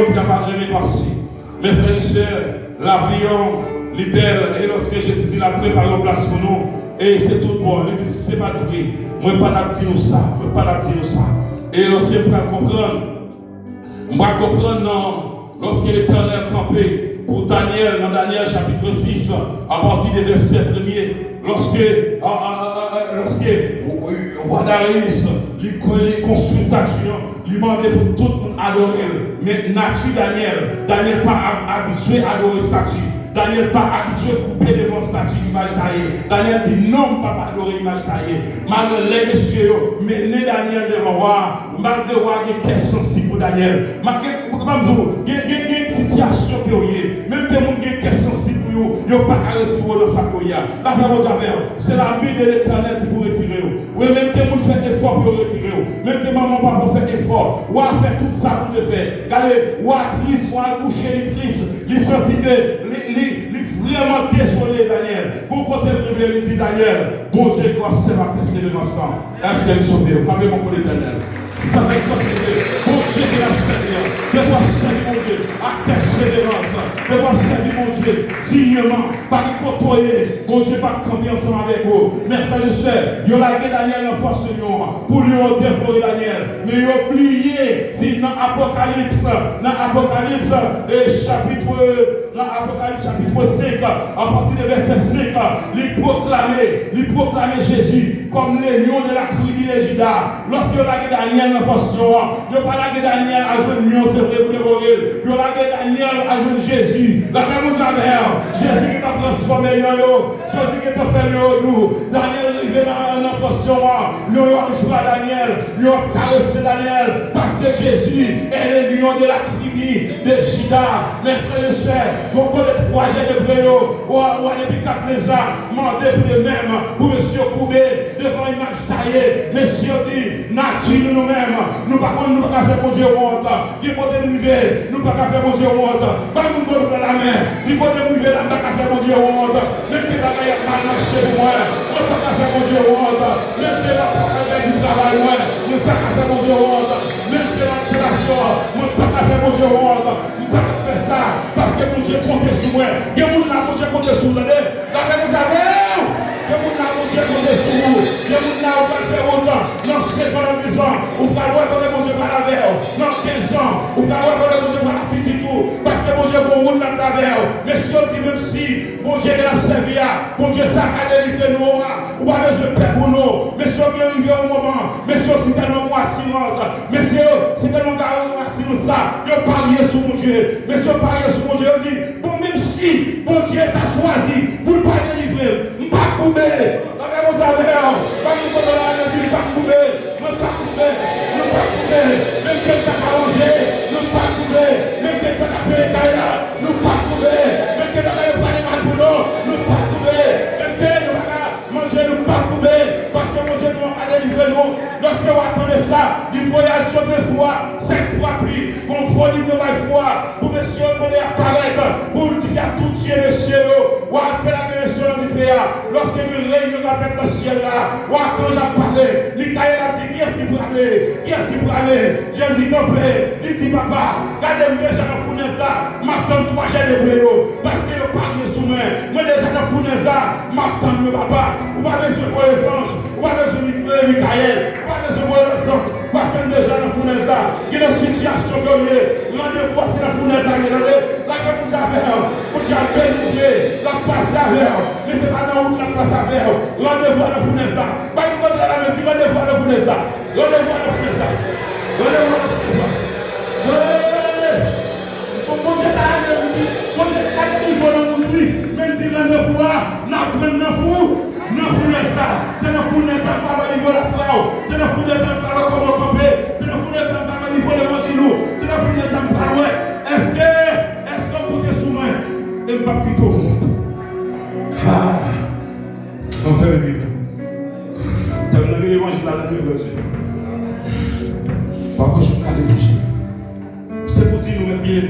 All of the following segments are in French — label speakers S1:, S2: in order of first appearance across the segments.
S1: qui n'a pas aimé passer. Mes frères et sœurs, l'avion libère et lorsque Jésus dit la prépare une place pour nous, et c'est tout bon. Il dit si c'est pas vrai, moi pas d'abdire ça, moi pas d'abdire ça. Et lorsque je comprendre, moi comprendre non, lorsque l'Éternel campé pour Daniel, dans Daniel chapitre 6, à partir des versets 1er, lorsque roi Darius il construit sa il demandait pour tout le monde adorer. Mais nature Daniel pas habitué à adorer statue. Daniel pas habitué à couper devant statue image taillée. Daniel dit non, pas adorer image taillée. Malgré les messieurs, mais Daniel devant roi, malgré le roi, il y a une question sensible pour Daniel. Malgré il y a une situation qui est, même que les gens ont une question sensible pour eux, ils n'ont pas qu'à retirer dans sa colère. La parole c'est la main de l'Éternel qui peut retirer. Oui, même que les gens font effort pour retirer. Même que maman papa fait effort. Ou a fait tout ça pour le faire. Regardez, ou a triste, ou a couché, il triste. Il sentit que vraiment désolé Daniel. Pour côté révélé, il dit Daniel, bon Dieu doit se faire passer le instant. Est-ce qu'elle est sauvée? Famille mon pour l'Éternel. Ça va être sorti. Bon Dieu qui l'a servi. De doit servir mon Dieu à persévérance. De doit servir mon Dieu dignement. Pas de côtoyer. Bon Dieu pas de camper ensemble avec vous. Mes frères et sœurs, il y a Daniel en force pour lui dévorer Daniel. Mais il a oublié, si dans Apocalypse, Apocalypse chapitre 5, à partir du verset 5, il proclamait Jésus comme le lion de la tribu de Juda. Lorsque il a Daniel en force, il n'a pas Daniel à jouer le lion, c'est vrai pour dévorer. Il a Daniel à jouer Jésus. La même Jésus qui t'a transformé en l'eau, Jésus qui t'a fait l'eau. Daniel est arrivé dans la force, il a joué à Daniel, il a caressé Daniel, parce que Jésus est le lion de la tribu de Juda. Mes frères et sœurs, vous connaissez le projet de Bréau, ou depuis 4 ans, mandé pour les mêmes, pour monsieur couper devant une image taillée. Monsieur dit, nature nous-mêmes, nous ne pouvons pas faire mon Dieu honte. Du côté de l'hiver, nous ne pouvons pas faire mon Dieu honte. Pas nous donner la main, du côté de l'hiver, nous ne pouvons pas faire mon Dieu honte. Même que la main a mal marché pour moi, nous ne pouvons pas faire mon Dieu honte. Même que la propriété du travail, nous ne pouvons pas faire mon Dieu honte. Même que l'accélération, nous ne pouvons pas faire mon Dieu honte. Nous ne pouvons pas faire ça parce que mon Dieu compte sur moi. Il y a des gens qui comptent sur moi. La main vous avez. Il y a des gens qui comptent sur vous. Il y a des gens qui faire autant. Dans 5 ans, dans 10 ans, ou pas loin quand mon Dieu va la vers. Dans 15 ans, ou pas loin quand mon Dieu va la petit tout. Parce que mon Dieu va rouler dans ta vers. Mais si on dit même si mon Dieu est la servi, mon Dieu saccade les nous, ou pas besoin de paix pour nous. Mais si on vient arriver au moment, mais si on c'est tellement moi silence, mais si c'est tellement garou moi silence ça, je parier sur mon Dieu. Mais si on parie sur mon Dieu, on dit, bon, même si mon Dieu t'a choisi pour ne pas délivrer, ne pas couper. La même chose avec pas nous pour la ne pas couper, ne pas couper, ne pas couper, même que tu as arrangé, ne pas couper, même que tu as payé d'ailleurs, ne pas couper, même que tu as pas de mal pour nous, ne pas couper, même que tu as mangé, ne pas couper, parce que mon Dieu nous a délivré nous. Lorsque vous attendez ça, du voyage sur deux fois, 5 fois plus, qu'on faut livrer la foi, pour monsieur qu'on est apparaître, pour dire qu'il y a tout Dieu le ciel, ou à faire la direction du féa, lorsque nous réunions avec le ciel là, ou à quand j'ai parlé, l'Italie a dit, qui est-ce qui peut aller? Qui est-ce qui peut aller? Jésus non prêt, il dit papa, regardez-moi déjà dans la fournaise là, m'attends 3 jours de bréau, parce que je parle sous moi, moi déjà dans la fournaise là, m'attends le papa, ou pas besoin de voir les anges, ou pas besoin de Michael, ou pas besoin de voir les anges, parce que déjà dans la fournaise là, il y a une situation comme rendez-vous c'est la fournaise là, là que vous avez, vous avez béni, la passe à l'heure, mais c'est pas dans où la passe à l'heure, rendez-vous à la fournaise là, pas du côté de la main, rendez-vous à la fournaise là, rendez-vous à la fournaise là, rendez-vous à la fournaise là, mon Dieu t'a allé, mon Dieu t'a allé, même si rendez-vous là, n'apprenne pas vous. Non, fournaise ça, c'est la fournaise ça, pas au niveau de la frère, c'est la fournaise ça, pas comment camper, c'est la fournaise ça, pas au niveau de l'évangile, c'est la fournaise ça, pas loin. Est-ce qu'on peut te soumettre et ne pas quitter au monde? Ah, on fait le Bible. Terminons l'évangile à la version. Par contre, je suis calé. C'est pour dire nous bien.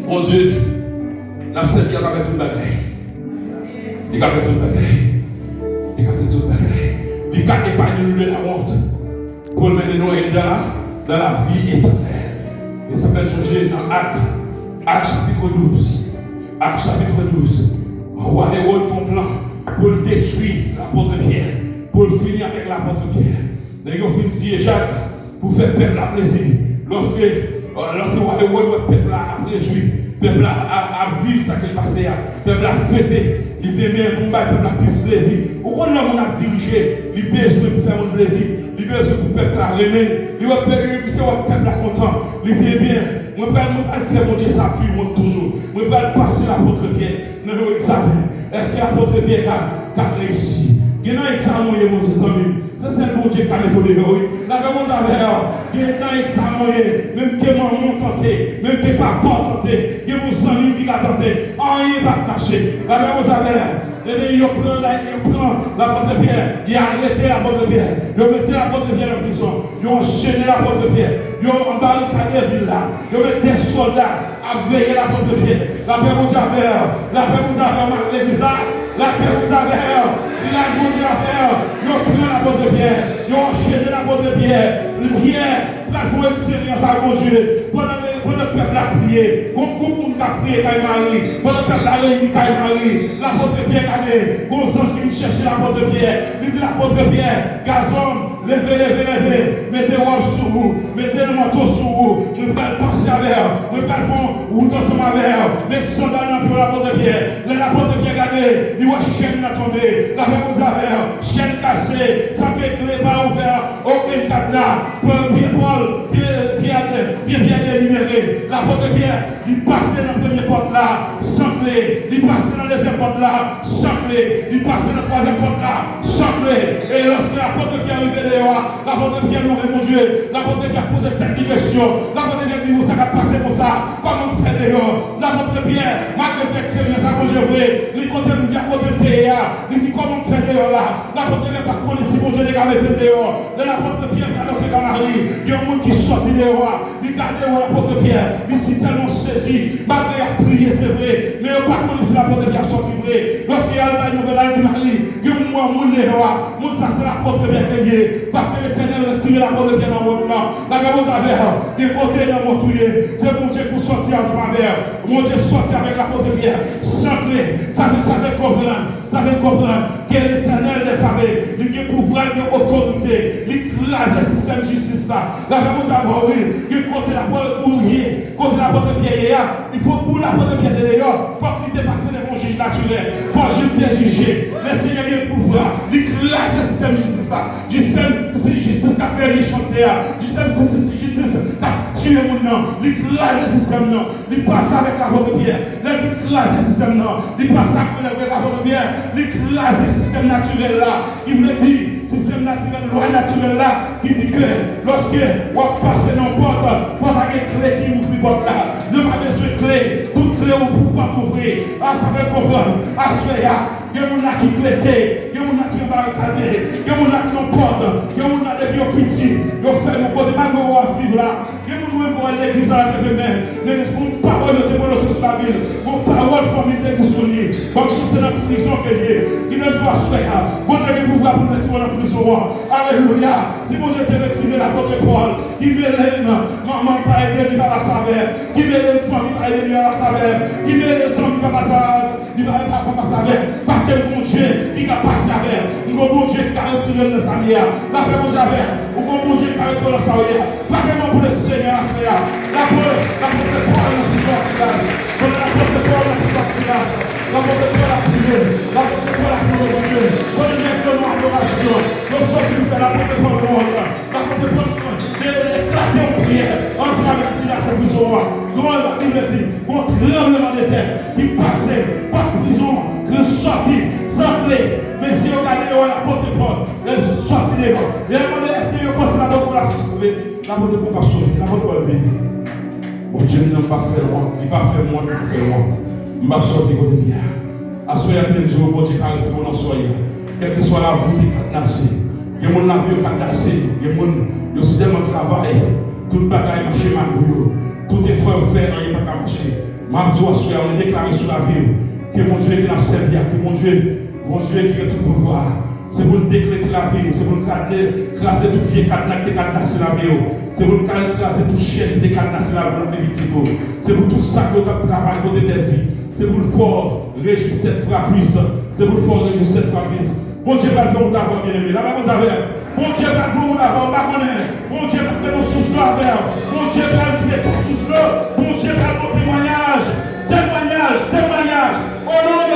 S1: Mon Dieu. La servi a fait tout le bagage. Il a fait tout le bagage. Il a fait tout le bagage. Il a épargné nous de la honte. Pour le mener nous dans dans la vie éternelle. Et ça peut changer dans Actes chapitre 12. Actes chapitre 12. Roi Hérode font plan pour détruire l'apôtre Pierre, pour finir avec l'apôtre Pierre. D'ailleurs, on finit Jacques pour faire peuple à plaisir. Lorsque Roi Hérode, le peuple a réjoui, le peuple a vécu ce qui est passé, le peuple a fêté. Il dit, mais le peuple a plus plaisir. Pourquoi l'homme a dirigé, il a besoin pour faire mon plaisir, il a besoin pour le peuple à remettre, il a besoin pour le peuple à content. Il dit, bien, je ne vais pas faire mon Dieu ça, puis moi toujours. Je ne vais pas passer l'apôtre Pierre dans l'examen. Est-ce que l'apôtre Pierre a réussi? Il y a un examen, mon Dieu, amis. Ça, c'est le bon Dieu qui a méthodé. La réponse est il y a un examen, même que maman tenté, même que papa tenté, que mon ami qui a tenté, rien ne va marcher. La réponse est et bien, il prend l'apôtre Pierre, il a arrêté l'apôtre Pierre, il a mis l'apôtre Pierre en prison, il a enchaîné l'apôtre Pierre, il a embarricadé la ville là, il a mis des soldats à veiller l'apôtre Pierre. La paix vous avez l'église là, la paix vous avez village vous avez, il a pris l'apôtre Pierre, il a enchaîné l'apôtre Pierre, Pierre, là, il faut expérience à conduire. Pendant le peuple a prié, on coupe qui a prié quand il Marie, pendant le peuple a réuni quand il Marie, l'apôtre Pierre a dit, bon ange qui vient chercher l'apôtre Pierre, il dit l'apôtre Pierre, gazon, levez, mettez robe sur vous, mettez le manteau sur vous, je vais le passer avec vous, je vais le faire route ensemble avec vous, mettez sandales dans l'apôtre Pierre, l'apôtre Pierre a dit, il voit chaîne à tomber, la réponse avec chaîne cassée, ça peut être pas ouvert, aucun cadenas, Pierre libéré, l'apôtre Pierre, il passait dans la première porte là, sans clé, il passait dans la deuxième porte là, sans clé, il passait dans la troisième porte là, sans clé. Et lorsque l'apôtre Pierre est arrivé dehors, l'apôtre Pierre nous répondait, l'apôtre Pierre posait telle question, l'apôtre Pierre dit, vous ça va passer pour ça, comment vous faites dehors? L'apôtre Pierre, malgré l'expérience à manger vrai, il comptait nous dire côté de il dit, comment vous faites dehors là? L'apôtre Pierre pas connu si mon Dieu les gars mettaient dehors. L'apôtre Pierre, quand notre Marie, il y a un monde qui sortit dehors, il gardait l'apôtre Pierre, il s'est tellement saisi, malgré il a prié, c'est vrai, mais il n'a pas connu si l'apôtre Pierre sorti vrai. Lorsqu'il y a une nouvelle de Marie, il y a un monde dehors, mon ça c'est l'apôtre Pierre qui est, parce que l'Éternel a tiré l'apôtre Pierre dans votre nom. La réponse avec il côté dans votre touyer, c'est mon Dieu pour sortir ensemble avec mon Dieu sortir avec l'apôtre Pierre, sans clé, ça fait comprendre que l'Éternel le savait, il a pouvoir, il a autorité, il crase le système de justice. La réponse à oui, il côté l'apôtre Pierre, contre l'apôtre Pierre, il faut pour l'apôtre Pierre d'ailleurs, il faut qu'il dépasse les bons juges naturels, il faut juger juger, mais s'il y a un pouvoir, il crase le système de justice. C'est justice qui a permis de chanter, justice qui a tué mon nom, il crase le système, il passe avec l'apôtre Pierre, il crase le système, il passe avec l'apôtre Pierre, il crase le système naturel là, il veut dire, système naturel, loi naturelle là, qui dit que lorsque on passe dans la porte, il faut avoir une clé qui ouvre la porte là. Ne pas besoin de clé, toute clé on ne peut pas ouvrir. Ça fait comprendre. À ce là, il y a des gens qui clété, il y a des gens qui ont barricadé, il y a des gens qui ont porte, il y a des gens qui ont petit, ils ont fait mon côté, malgré qu'on vivre là. Il y a des gens qui ont l'église à la mais mon parole de témoignage sur la ville, mon parole famille d'existence, comme tout c'est dans la prison qu'il y a. Il ne doit se faire. Bon Dieu, il pouvoir pour mettre dans la prison. Alléluia. Si mon Dieu te retire la porte Paul, qui met les maman pas aider lui par la saveur, qui met les familles pas aider lui par la saveur, qui met les hommes par la saveur, il va pas par la saveur, parce que mon Dieu, il n'a pas saveur. Mon Dieu qui a retiré le Seigneur. La paix mon Dieu, ou mon Dieu qui a retiré le Seigneur. Pas vraiment pour le Seigneur, la porte Paul dans plusieurs silages. La porte Paul dans plusieurs silages. La porte Paul a prié. La porte Paul a prié mon Dieu. Pour le mettre dans l'adoration. Nous sommes venus faire la porte Paul monde. La porte Paul éclater en prière. Ensemble avec Silas et prison. Comment la Bible dit, un tremblement de terre qui passait par prison, qui sortit sans clé. Mais si on regarde la porte Paul, elle sortit des gens. Et elle demande, est-ce qu'il y a un la porte pour la sauver? La porte pour la sauver. La porte pour dire, mon Dieu n'a pas fait le monde, il n'a pas fait le monde, il n'a pas fait le monde. Je vais sortir côté bien. À ce moment-là, je vais bon Dieu carré pour nous soyez. Quelle que soit la vie qui est cadenassée. Il y a des gens qui sont cadenassés. Il y a des gens qui ont tellement travaillé. Tout le bagage marché mal pour eux. Tout effort fait, il n'y a pas qu'à marcher. Ma Dieu, on est déclaré sur la vie. Que mon Dieu qui n'a servi, que mon Dieu qui a tout pouvoir. C'est pour nous décréter la vie, c'est pour nous craser toute vie cadenassée la vie. C'est pour le écraser tout chef de cadenas là pour les petits mots. C'est pour tout ça que tu travailles pour te perdre. C'est pour le fort régir cette frappisse. C'est pour le fort régir cette frappisse. Bon Dieu va le faire pour t'avoir bien aimé. Là-bas, vous avez. Bon Dieu va le faire pour t'avoir, on va connaître. Bon Dieu va te mettre ton souffle là. Bon Dieu va te mettre ton souffle là.